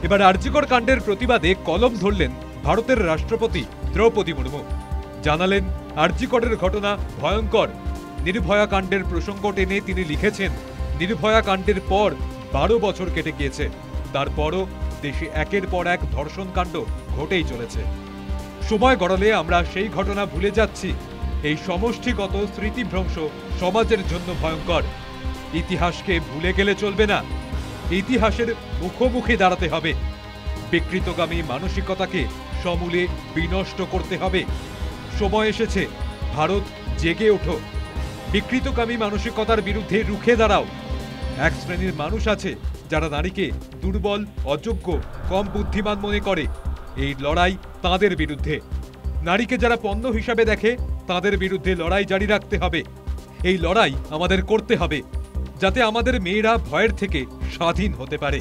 এবার আরজিকর কাণ্ডের প্রতিবাদে কলম ধরলেন ভারতের রাষ্ট্রপতি দ্রৌপদী মুর্মু। জানালেন আরজিকরের ঘটনা ভয়ঙ্কর। নির্ভয়া কাণ্ডের প্রসঙ্গ টেনে তিনি লিখেছেন, নির্ভয়া কাণ্ডের পর 12 বছর কেটে গিয়েছে, তারপরও দেশে একের পর এক ধর্ষণ কাণ্ড ঘটেই চলেছে। সময় গড়ালে আমরা সেই ঘটনা ভুলে যাচ্ছি। এই সমষ্টিগত স্মৃতিভ্রংশ সমাজের জন্য ভয়ঙ্কর। ইতিহাসকে ভুলে গেলে চলবে না, ইতিহাসের মুখোমুখি দাঁড়াতে হবে। বিকৃতগামী মানসিকতাকে সমূলে বিনষ্ট করতে হবে। সময় এসেছে, ভারত জেগে ওঠো। বিকৃতগামী মানসিকতার বিরুদ্ধে রুখে দাঁড়াও। এক শ্রেণীর মানুষ আছে যারা নারীকে দুর্বল, অযোগ্য, কম বুদ্ধিমান মনে করে। এই লড়াই তাদের বিরুদ্ধে। নারীকে যারা পণ্য হিসাবে দেখে তাদের বিরুদ্ধে লড়াই জারি রাখতে হবে। এই লড়াই আমাদের করতে হবে, যাতে আমাদের মেয়েরা ভয়ের থেকে স্বাধীন হতে পারে।